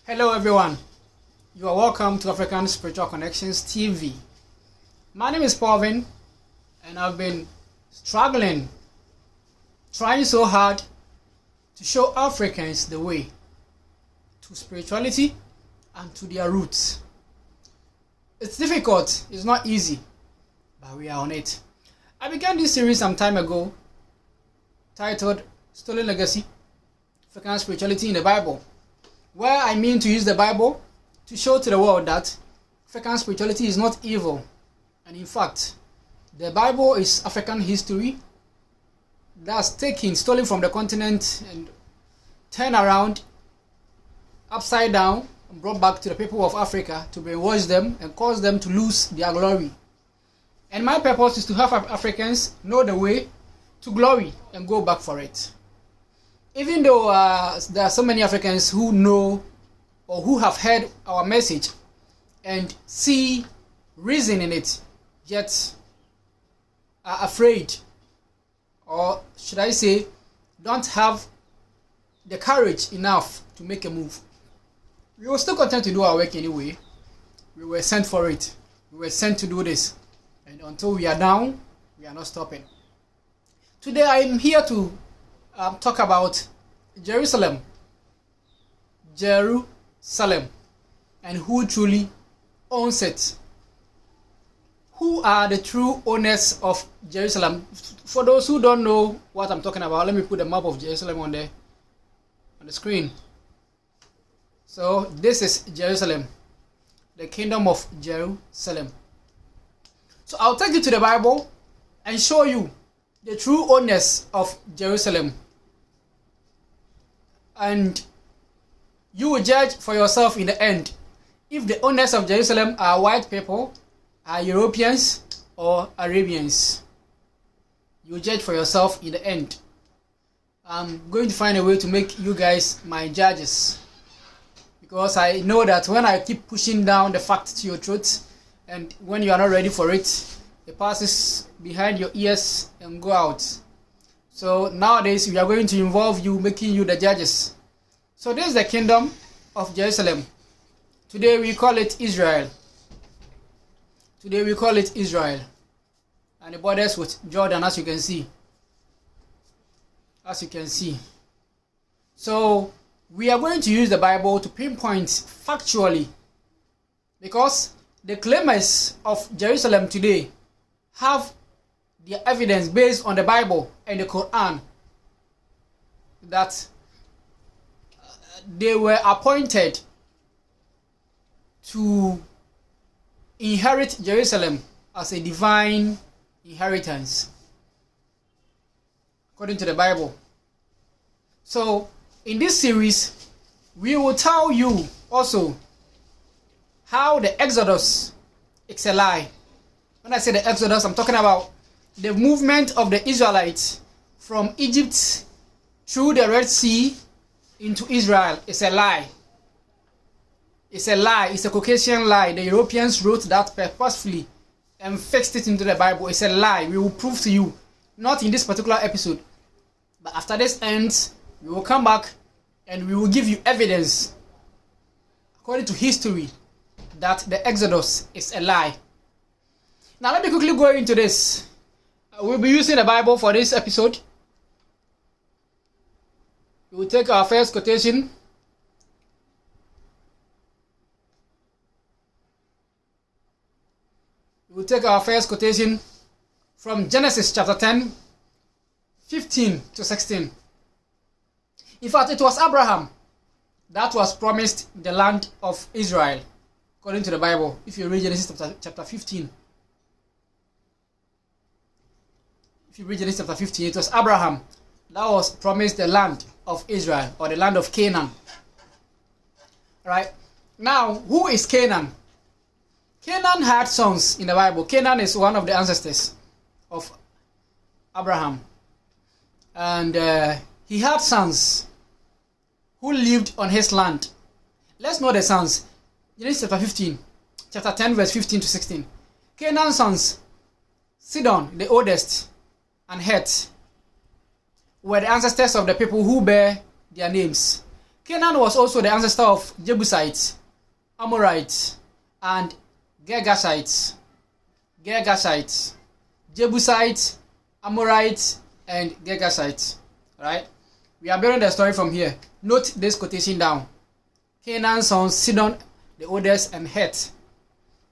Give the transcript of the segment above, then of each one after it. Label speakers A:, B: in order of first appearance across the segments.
A: Hello everyone, you are welcome to African Spiritual Connections TV. My name is Paulvin and I've been trying so hard to show Africans the way to spirituality and to their roots. It's difficult, it's not easy, but we are on it. I began this series some time ago titled Stolen Legacy, African Spirituality in the Bible, where I mean to use the Bible to show to the world that African spirituality is not evil. And in fact, the Bible is African history that's stolen from the continent and turned around, upside down, and brought back to the people of Africa to brainwash them and cause them to lose their glory. And my purpose is to have Africans know the way to glory and go back for it. Even though there are so many Africans who know or who have heard our message and see reason in it, yet are afraid, or should I say, don't have the courage enough to make a move. We will still continue to do our work anyway. We were sent for it. We were sent to do this. And until we are down, we are not stopping. Today I am here to talk about Jerusalem, and who truly owns it. Who are the true owners of Jerusalem? For those who don't know what I'm talking about, let me put the map of Jerusalem on the screen. So this is Jerusalem, the kingdom of Jerusalem. So I'll take you to the Bible and show you the true owners of Jerusalem. And you will judge for yourself in the end if the owners of Jerusalem are white people, are Europeans, or Arabians. You will judge for yourself in the end. I'm going to find a way to make you guys my judges, because I know that when I keep pushing down the fact to your throat, and when you are not ready for it, it passes behind your ears and go out. So nowadays we are going to involve you, making you the judges. So this is the kingdom of Jerusalem. Today we call it Israel. And it borders with Jordan, as you can see. So we are going to use the Bible to pinpoint factually, because the claimers of Jerusalem today have their evidence based on the Bible and the Quran that they were appointed to inherit Jerusalem as a divine inheritance, according to the Bible. So in this series, we will tell you also how the Exodus is a lie. When I say the Exodus, I'm talking about the movement of the Israelites from Egypt through the Red Sea into Israel. Is a lie. It's a lie. It's a Caucasian lie. The Europeans wrote that purposefully and fixed it into the Bible. It's a lie. We will prove to you, not in this particular episode, but after this ends, we will come back and we will give you evidence according to history that the Exodus is a lie. Now let me quickly go into this. We'll be using the Bible for this episode. We will take our first quotation. From Genesis chapter 10, 15 to 16. In fact, it was Abraham that was promised the land of Israel, according to the Bible. If you read Genesis chapter 15, it was Abraham that was promised the land of Israel, or the land of Canaan. Right? Now, who is Canaan? Canaan had sons in the Bible. Canaan is one of the ancestors of Abraham. And he had sons who lived on his land. Let's know the sons. Genesis chapter 10, verse 15 to 16. Canaan's sons, Sidon, the oldest, and Het, were the ancestors of the people who bear their names. Canaan was also the ancestor of Jebusites, Amorites, and Girgashites. Jebusites, Amorites, and Girgashites. Right? We are building the story from here. Note this quotation down. Canaan's sons Sidon, the oldest, and Het.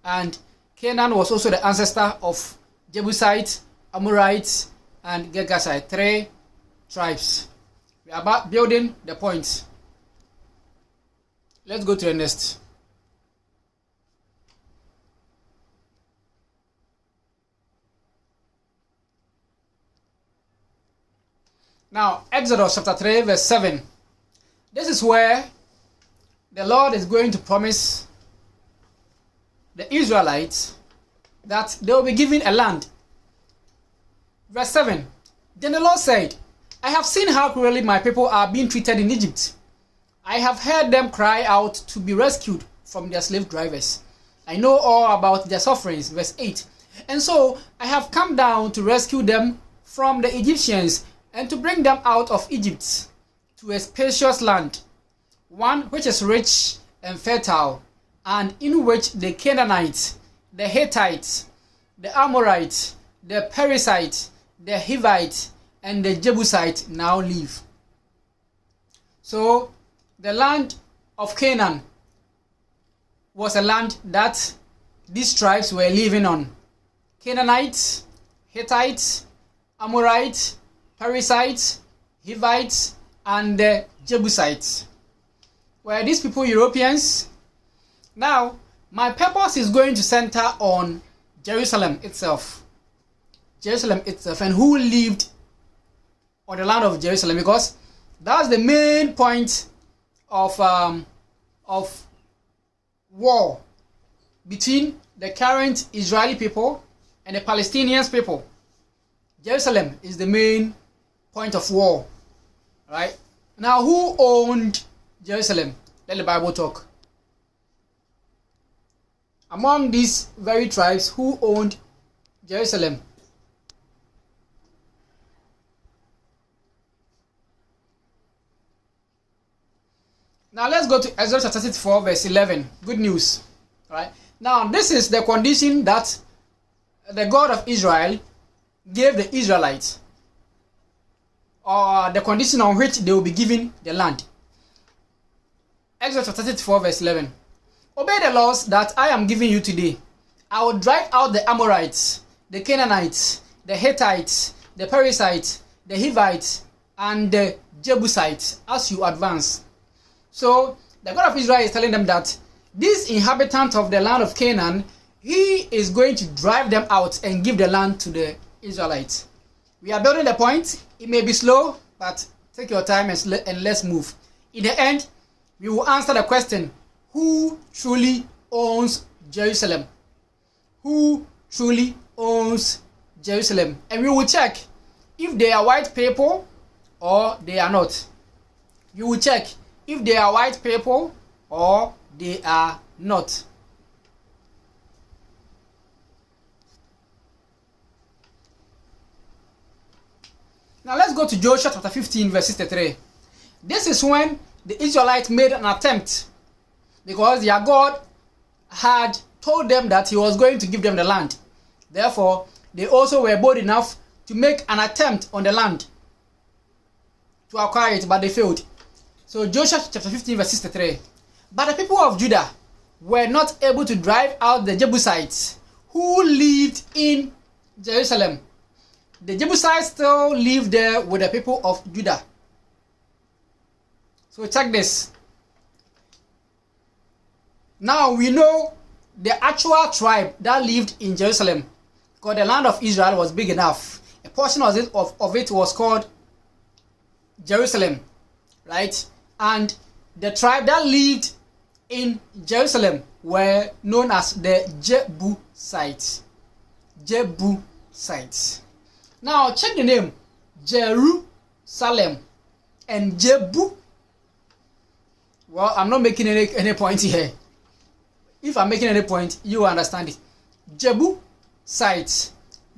A: And Canaan was also the ancestor of Jebusites, Amorites, and Girgashites. 3 tribes. We are about building the point. Let's go to the next. Now, Exodus chapter 3, verse 7. This is where the Lord is going to promise the Israelites that they will be given a land. Verse 7. Then the Lord said, I have seen how cruelly my people are being treated in Egypt. I have heard them cry out to be rescued from their slave drivers. I know all about their sufferings. Verse 8. And so I have come down to rescue them from the Egyptians and to bring them out of Egypt to a spacious land, one which is rich and fertile, and in which the Canaanites, the Hittites, the Amorites, the Perizzites, the Hivites, and the Jebusites now live. So, the land of Canaan was a land that these tribes were living on. Canaanites, Hittites, Amorites, Perizzites, Hivites, and the Jebusites. Were these people Europeans? Now, my purpose is going to center on Jerusalem itself. Jerusalem itself, and who lived on the land of Jerusalem, because that's the main point of war between the current Israeli people and the Palestinian people. Jerusalem is the main point of war, right? Now, who owned Jerusalem? Let the Bible talk. Among these very tribes, who owned Jerusalem? Now let's go to Exodus chapter 34, verse 11. Good news. Right? Now this is the condition that the God of Israel gave the Israelites, or the condition on which they will be given the land. Exodus chapter 34, verse 11. Obey the laws that I am giving you today. I will drive out the Amorites, the Canaanites, the Hittites, the Perizzites, the Hivites, and the Jebusites as you advance. So the God of Israel is telling them that these inhabitants of the land of Canaan, he is going to drive them out and give the land to the Israelites. We are building the point. It may be slow, but take your time and let's move. In the end, we will answer the question, who truly owns Jerusalem? Who truly owns Jerusalem? And we will check if they are white people or they are not. You will check if they are white people or they are not. Now let's go to Joshua chapter 15, verse 63. This is when the Israelites made an attempt, because their God had told them that he was going to give them the land. Therefore, they also were bold enough to make an attempt on the land to acquire it, but they failed. So Joshua chapter 15, verse 63. But the people of Judah were not able to drive out the Jebusites who lived in Jerusalem. The Jebusites still live there with the people of Judah. So check this. Now we know the actual tribe that lived in Jerusalem, because the land of Israel was big enough. A portion of it was called Jerusalem, right? And the tribe that lived in Jerusalem were known as the Jebusites. Jebusites. Now check the name. Jerusalem and Jebu. Well, I'm not making any point here. If I'm making any point, you understand it. Jebusites.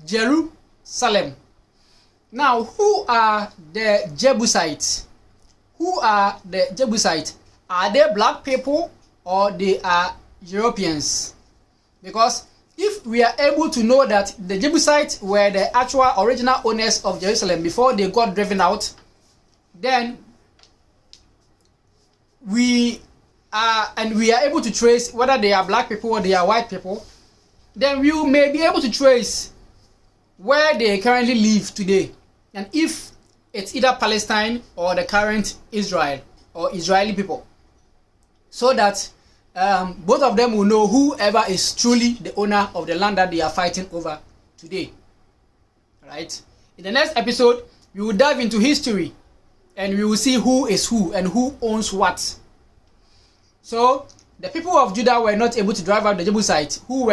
A: Jerusalem. Now, who are the Jebusites? who are the Jebusites? Are they black people or they are Europeans? Because if we are able to know that the Jebusites were the actual original owners of Jerusalem before they got driven out, then we are able to trace whether they are black people or they are white people, then we may be able to trace where they currently live today, and if it's either Palestine or the current Israel or Israeli people, so that both of them will know whoever is truly the owner of the land that they are fighting over today. Right? In the next episode, we will dive into history and we will see who is who and who owns what. So the people of Judah were not able to drive out the Jebusites who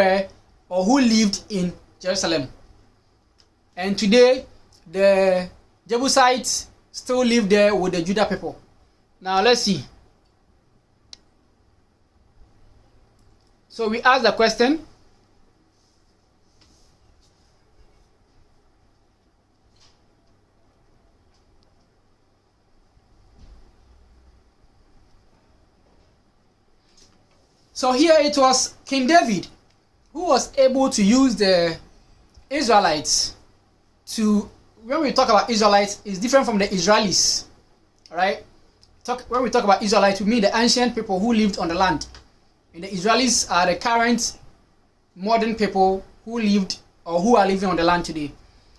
A: lived in Jerusalem. And today the Jebusites still live there with the Judah people. Now let's see. So we ask the question, so here it was King David who was able to use the Israelites to, when we talk about Israelites, it's different from the Israelis, right? When we talk about Israelites, we mean the ancient people who lived on the land. And the Israelis are the current modern people who lived or who are living on the land today.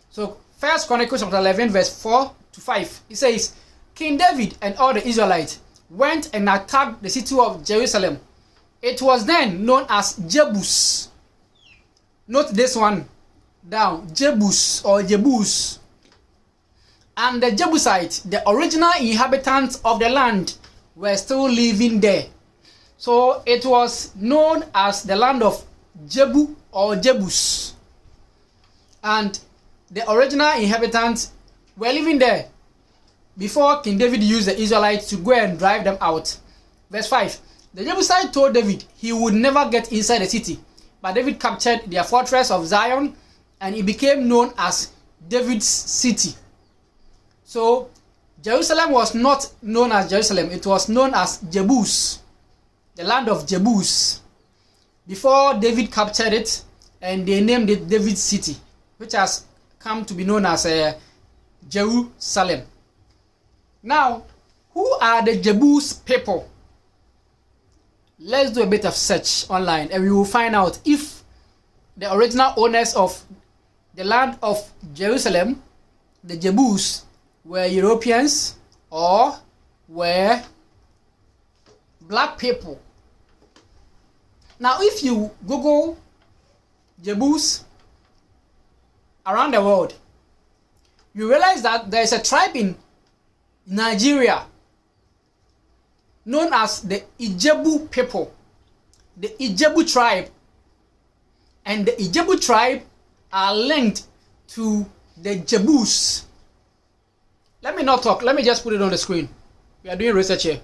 A: So 1 Chronicles chapter 11 verse 4 to 5, it says, King David and all the Israelites went and attacked the city of Jerusalem. It was then known as Jebus. Note this one down, Jebus or Jebus. And the Jebusites, the original inhabitants of the land, were still living there. So it was known as the land of Jebu or Jebus. And the original inhabitants were living there before King David used the Israelites to go and drive them out. Verse 5. The Jebusite told David he would never get inside the city. But David captured their fortress of Zion and it became known as David's city. So Jerusalem was not known as Jerusalem. It was known as Jebus. The land of Jebus, before David captured it, and they named it David's city, which has come to be known as Jerusalem. Now, who are the Jebus people? Let's do a bit of search online and we will find out if the original owners of the land of Jerusalem, the Jebus, were Europeans or were black people. Now, if you Google Jebus around the world, you realize that there is a tribe in Nigeria known as the Ijebu people, the Ijebu tribe. And the Ijebu tribe are linked to the Jebus. Let me not talk, let me just put it on the screen. We are doing research here.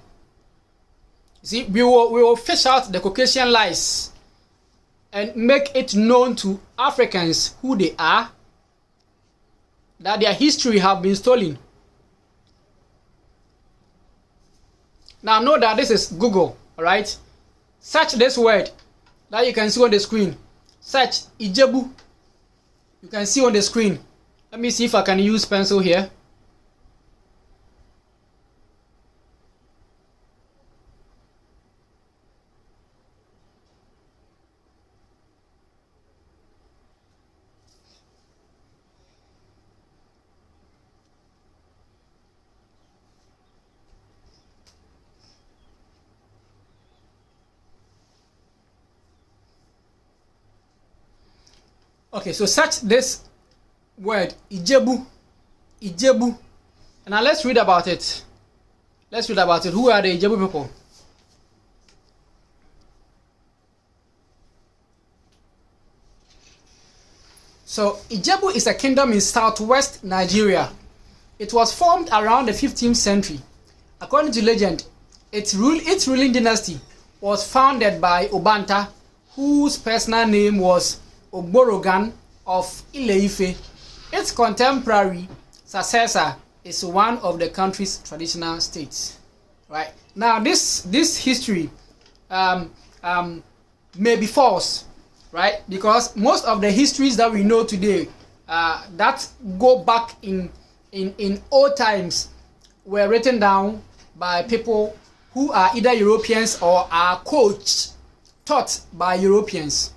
A: See, we will fish out the Caucasian lies and make it known to Africans who they are, that their history have been stolen. Now know that this is Google, alright? Search this word that you can see on the screen. Search Ijebu. You can see on the screen. Let me see if I can use pencil here. Okay, so search this word, Ijebu. Ijebu. And now let's read about it. Let's read about it. Who are the Ijebu people? So, Ijebu is a kingdom in southwest Nigeria. It was formed around the 15th century. According to legend, its ruling dynasty was founded by Obanta, whose personal name was Ogborogan of Ile-Ife. Its contemporary successor is one of the country's traditional states. Right now, this history may be false, right? Because most of the histories that we know today that go back in old times were written down by people who are either Europeans or are taught by Europeans.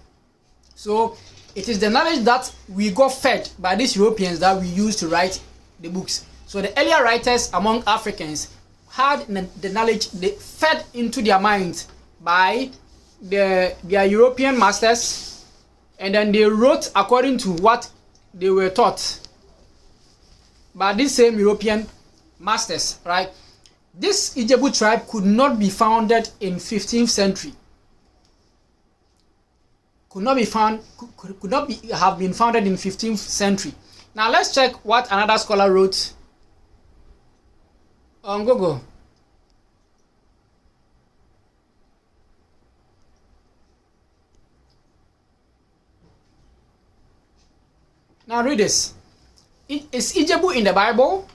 A: So it is the knowledge that we got fed by these Europeans that we use to write the books. So the earlier writers among Africans had the knowledge they fed into their minds by their European masters, and then they wrote according to what they were taught by these same European masters, right? This Ijebu tribe could not be founded in 15th century. Could not have been founded in 15th century. Now let's check what another scholar wrote on Google. Now read this. Is Ijebu in the Bible?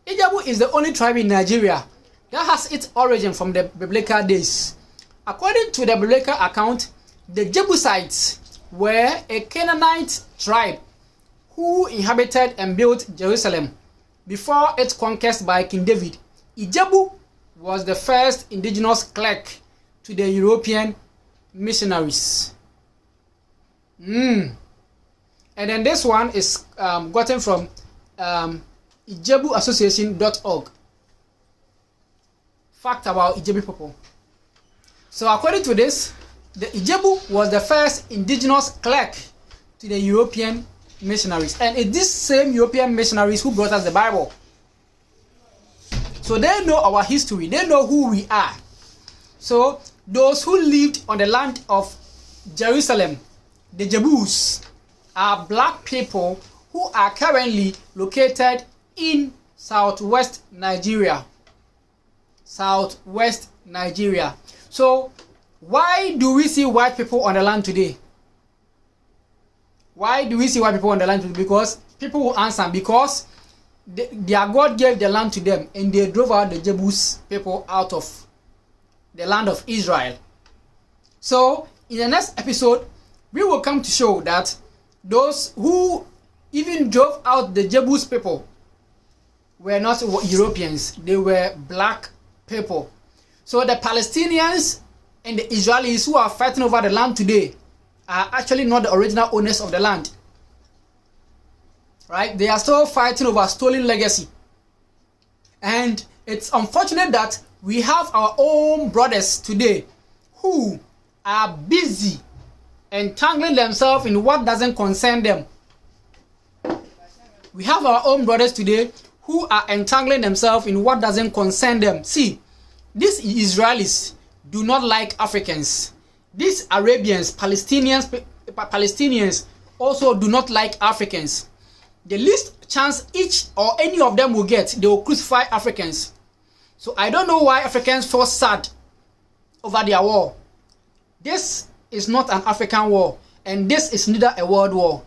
A: Ijebu is the only tribe in Nigeria that has its origin from the biblical days. According to the biblical account, the Jebusites were a Canaanite tribe who inhabited and built Jerusalem before its conquest by King David. Ijebu was the first indigenous clerk to the European missionaries. And then this one is gotten from ijebuassociation.org. Fact about Ijebu people. So according to this, the Ijebu was the first indigenous clerk to the European missionaries. And it's these same European missionaries who brought us the Bible. So they know our history. They know who we are. So those who lived on the land of Jerusalem, the Jebus, are black people who are currently located in southwest Nigeria. Southwest Nigeria. So why do we see white people on the land today? Why do we see white people on the land today? Because people will answer, because their God gave the land to them and they drove out the Jebus people out of the land of Israel. So in the next episode, we will come to show that those who even drove out the Jebus people were not Europeans, they were black people. So the Palestinians and the Israelis who are fighting over the land today are actually not the original owners of the land. Right? They are still fighting over stolen legacy. And it's unfortunate that we have our own brothers today who are busy entangling themselves in what doesn't concern them. We have our own brothers today who are entangling themselves in what doesn't concern them. See, these Israelis do not like Africans. These Arabians, Palestinians also do not like Africans. The least chance each or any of them will get, they will crucify Africans. So I don't know why Africans feel sad over their war. This is not an African war, and this is neither a world war.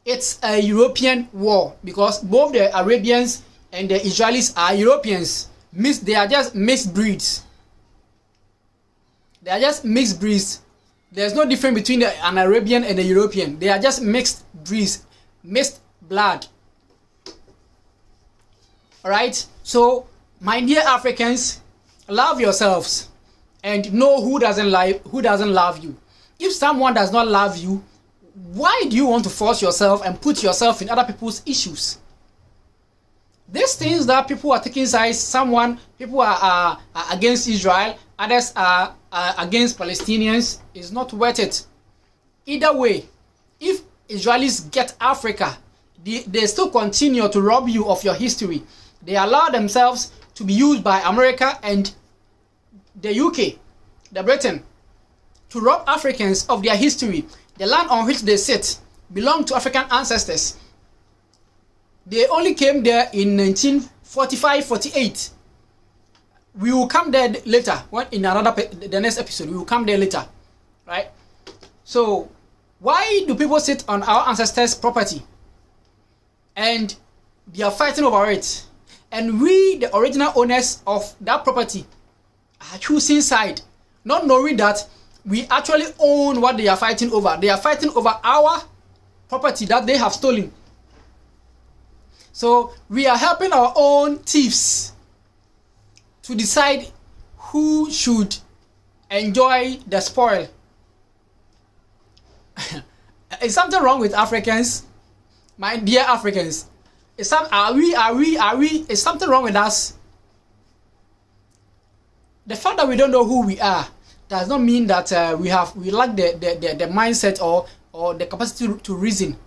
A: It's a European war, because both the Arabians and the Israelis are Europeans. They are just mixed breeds. They are just mixed breeds. There's no difference between an Arabian and a European. They are just mixed breeds, mixed blood. Alright? So, my dear Africans, love yourselves and know who doesn't love you. If someone does not love you, why do you want to force yourself and put yourself in other people's issues? These things that people are taking sides, people are against Israel, others are against Palestinians, is not worth it. Either way, if Israelis get Africa, they still continue to rob you of your history. They allow themselves to be used by America and the UK, the Britain, to rob Africans of their history. The land on which they sit belonged to African ancestors. They only came there in 1945-48. We will come there later. The next episode, we will come there later, right? So, why do people sit on our ancestors' property and they are fighting over it? And we, the original owners of that property, are choosing side, not knowing that we actually own what they are fighting over. They are fighting over our property that they have stolen. So we are helping our own thieves to decide who should enjoy the spoil. Is something wrong with Africans? My dear Africans, is something wrong with us? The fact that we don't know who we are does not mean that we lack the mindset or the capacity to reason.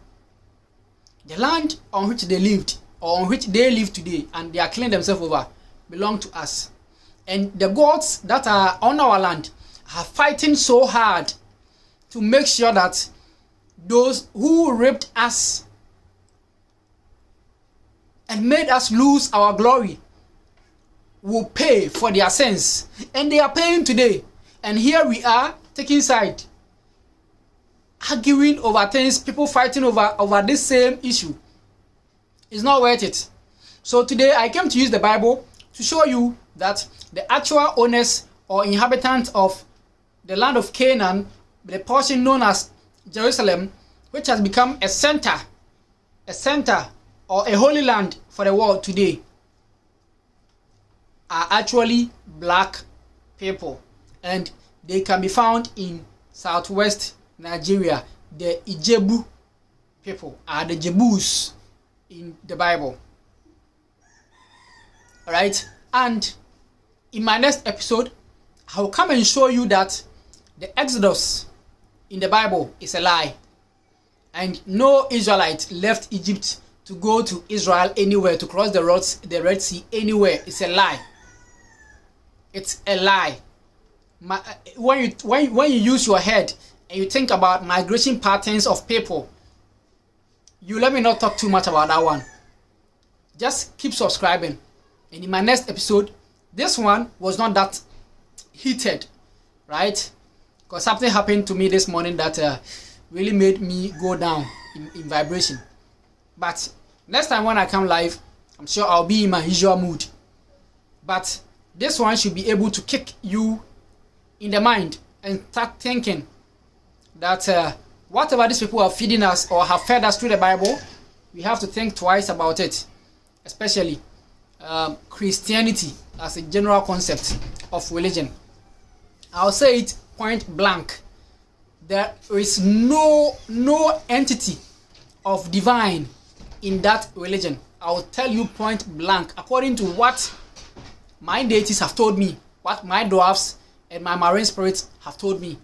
A: The land on which they lived or on which they live today and they are killing themselves over belong to us. And the gods that are on our land are fighting so hard to make sure that those who raped us and made us lose our glory will pay for their sins. And they are paying today. And here we are taking side, arguing over things, people fighting over this same issue. It's not worth it. So today I came to use the Bible to show you that the actual owners or inhabitants of the land of Canaan, the portion known as Jerusalem, which has become a center or a holy land for the world today, are actually black people. And they can be found in southwest Nigeria. The Ijebu people are the Jebus in the Bible. Alright? And in my next episode, I will come and show you that the Exodus in the Bible is a lie. And no Israelite left Egypt to go to Israel anywhere, to cross the Red Sea anywhere. It's a lie. It's a lie. When you use your head and you think about migration patterns of people, you let me not talk too much about that one. Just keep subscribing. And in my next episode, this one was not that heated, right? Because something happened to me this morning that really made me go down in vibration. But next time when I come live, I'm sure I'll be in my usual mood. But this one should be able to kick you in the mind and start thinking that whatever these people are feeding us or have fed us through the Bible, we have to think twice about it. Especially Christianity as a general concept of religion. I'll say it point blank. There is no entity of divine in that religion. I'll tell you point blank, according to what my deities have told me, what my dwarfs and my marine spirits have told me.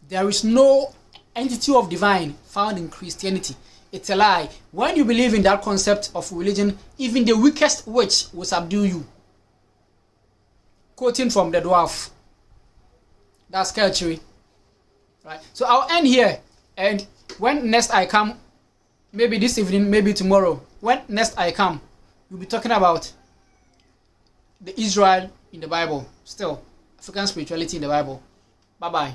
A: There is no entity of divine found in Christianity. It's a lie. When you believe in that concept of religion, even the weakest witch will subdue you. Quoting from the dwarf. That's culture. Right? So I'll end here. And when next I come, maybe this evening, maybe tomorrow, when next I come, we'll be talking about the Israel in the Bible. Still, African spirituality in the Bible. Bye-bye.